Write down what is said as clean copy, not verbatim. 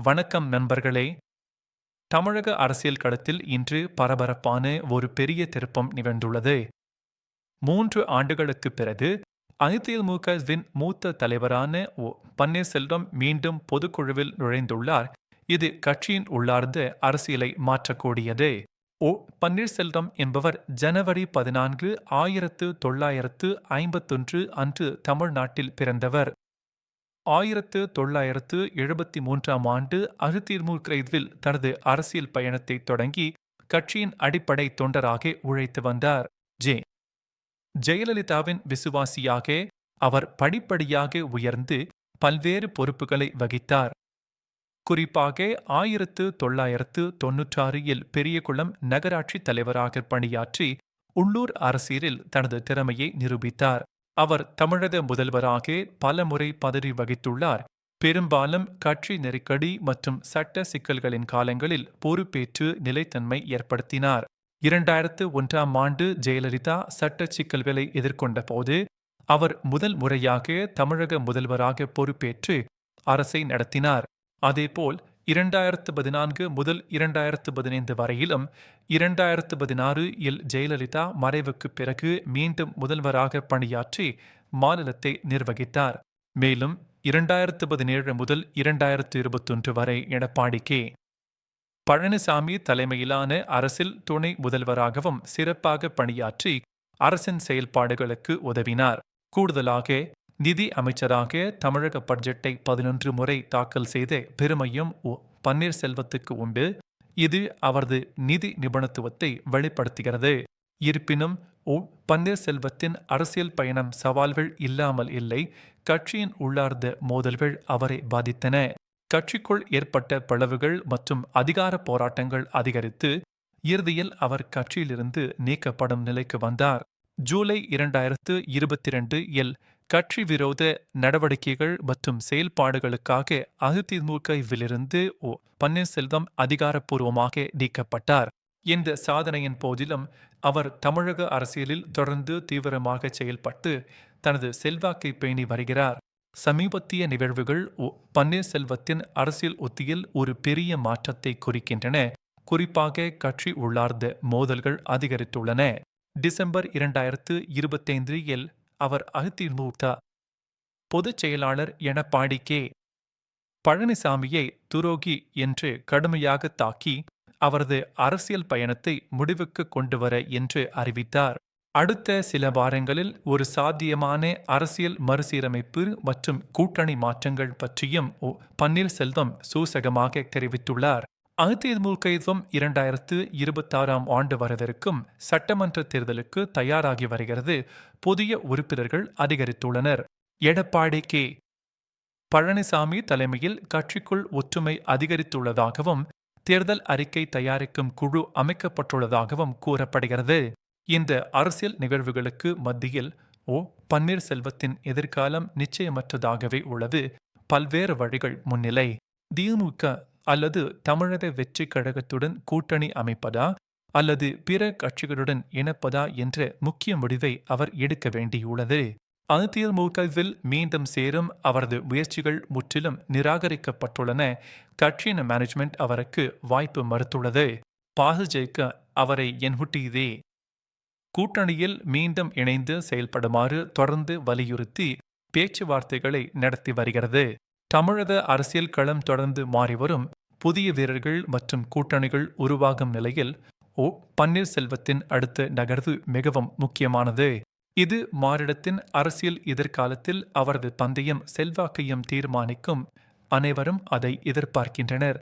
வணக்கம் நண்பர்களே. தமிழக அரசியல் களத்தில் இன்று பரபரப்பான ஒரு பெரிய திருப்பம் நிகழ்ந்துள்ளது. 3 ஆண்டுகளுக்குப் பிறகு அதிமுகவின் மூத்த தலைவரான பன்னீர்செல்வம் மீண்டும் பொதுக்குழுவில் நுழைந்துள்ளார். இது கட்சியின் உள்ளார்ந்த அரசியலை மாற்றக்கூடியது. பன்னீர்செல்வம் என்பவர் ஜனவரி 14, 1951 அன்று தமிழ்நாட்டில் பிறந்தவர். 1973ஆம் ஆண்டு அதிமுகவில் தனது அரசியல் பயணத்தை தொடங்கி கட்சியின் அடிப்படை தொண்டராக உழைத்து வந்தார். ஜெயலலிதாவின் விசுவாசியாக அவர் படிப்படியாக உயர்ந்து பல்வேறு பொறுப்புகளை வகித்தார். குறிப்பாக 1996இல் பெரியகுளம் நகராட்சி தலைவராக பணியாற்றி உள்ளூர் அரசியலில் தனது திறமையை நிரூபித்தார். அவர் தமிழக முதல்வராக பல முறை பதவி வகித்துள்ளார். பெரும்பாலும் கட்சி நெருக்கடி மற்றும் சட்ட சிக்கல்களின் காலங்களில் பொறுப்பேற்று நிலைத்தன்மை ஏற்படுத்தினார். 2001ஆம் ஆண்டு ஜெயலலிதா சட்ட சிக்கல்களை எதிர்கொண்ட போது அவர் முதல் முறையாக தமிழக முதல்வராக பொறுப்பேற்று அரசை நடத்தினார். அதேபோல் 2014 முதல் 2015 வரையிலும் 2016இல் ஜெயலலிதா மறைவுக்கு பிறகு மீண்டும் முதல்வராக பணியாற்றி மாநிலத்தை நிர்வகித்தார். மேலும் 2017 முதல் 2021 வரை எடப்பாடி கே. பழனிசாமி தலைமையிலான அரசில் துணை முதல்வராகவும் சிறப்பாக பணியாற்றி அரசின் செயல்பாடுகளுக்கு உதவினார். கூடுதலாக நிதி அமைச்சராக தமிழக பட்ஜெட்டை 11 முறை தாக்கல் செய்த பெருமையும் பன்னீர்செல்வத்துக்கு உண்டு. இது அவரது நிதி நிபுணத்துவத்தை வெளிப்படுத்துகிறது. இருப்பினும் பன்னீர்செல்வத்தின் அரசியல் பயணம் சவால்கள் இல்லாமல் இல்லை. கட்சியின் உள்ளார்ந்த மோதல்கள் அவரை பாதித்தன. கட்சிக்குள் ஏற்பட்ட பிளவுகள் மற்றும் அதிகார போராட்டங்கள் அதிகரித்து இறுதியில் அவர் கட்சியிலிருந்து நீக்கப்படும் நிலைக்கு வந்தார். ஜூலை 2022இல் கட்சி விரோத நடவடிக்கைகள் மற்றும் செயல்பாடுகளுக்காக அதிமுகவிலிருந்து பன்னீர்செல்வம் அதிகாரப்பூர்வமாக நீக்கப்பட்டார். இந்த சாதனையின் போதிலும் அவர் தமிழக அரசியலில் தொடர்ந்து தீவிரமாக செயல்பட்டு தனது செல்வாக்கை பேணி வருகிறார். சமீபத்திய நிகழ்வுகள் பன்னீர்செல்வத்தின் அரசியல் உத்தியில் ஒரு பெரிய மாற்றத்தை குறிக்கின்றன. குறிப்பாக கட்சி உள்ளார்ந்த மோதல்கள் அதிகரித்துள்ளன. டிசம்பர் 2025இல் அவர் அதிமுக பொதுச் செயலாளர் எடப்பாடி கே. பழனிசாமியை துரோகி என்று கடுமையாக தாக்கி அவரது அரசியல் பயணத்தை முடிவுக்கு கொண்டுவர என்று அறிவித்தார். அடுத்த சில வாரங்களில் ஒரு சாத்தியமான அரசியல் மறுசீரமைப்பு மற்றும் கூட்டணி மாற்றங்கள் பற்றியும் பன்னீர்செல்வம் சூசகமாக தெரிவித்துள்ளார். அதிமுகவும் 2026ஆம் ஆண்டு வரவிருக்கும் சட்டமன்ற தேர்தலுக்கு தயாராகி வருகிறது. புதிய உறுப்பினர்கள் அதிகரித்துள்ளனர். எடப்பாடி கே. பழனிசாமி தலைமையில் கட்சிக்குள் ஒற்றுமை அதிகரித்துள்ளதாகவும் தேர்தல் அறிக்கை தயாரிக்கும் குழு அமைக்கப்பட்டுள்ளதாகவும் கூறப்படுகிறது. இந்த அரசியல் நிகழ்வுகளுக்கு மத்தியில் பன்னீர்செல்வத்தின் எதிர்காலம் நிச்சயமற்றதாகவே உள்ளது. பல்வேறு வழிகள் முன்னிலை. திமுக அல்லது தமிழக வெற்றி கழகத்துடன் கூட்டணி அமைப்பதா அல்லது பிற கட்சிகளுடன் இணைப்பதா என்ற முக்கிய முடிவை அவர் எடுக்க வேண்டியுள்ளது. அதிமுகவில் மீண்டும் சேரும் அவரது முயற்சிகள் முற்றிலும் நிராகரிக்கப்பட்டுள்ளன. கட்சியின் மேனேஜ்மெண்ட் அவருக்கு வாய்ப்பு மறுத்துள்ளது. பாஜக அவரை என்ஹுட்டியதே. கூட்டணியில் மீண்டும் இணைந்து செயல்படுமாறு தொடர்ந்து வலியுறுத்தி பேச்சுவார்த்தைகளை நடத்தி வருகிறது. தமிழக அரசியல் களம் தொடர்ந்து மாறிவரும். புதிய வீரர்கள் மற்றும் கூட்டணிகள் உருவாகும் நிலையில் பன்னீர்செல்வத்தின் அடுத்த நகர்வு மிகவும் முக்கியமானது. இது மாநிலத்தின் அரசியல் எதிர்காலத்தில் அவரது தந்தையும் செல்வாக்கையும் தீர்மானிக்கும். அனைவரும் அதை எதிர்பார்க்கின்றனர்.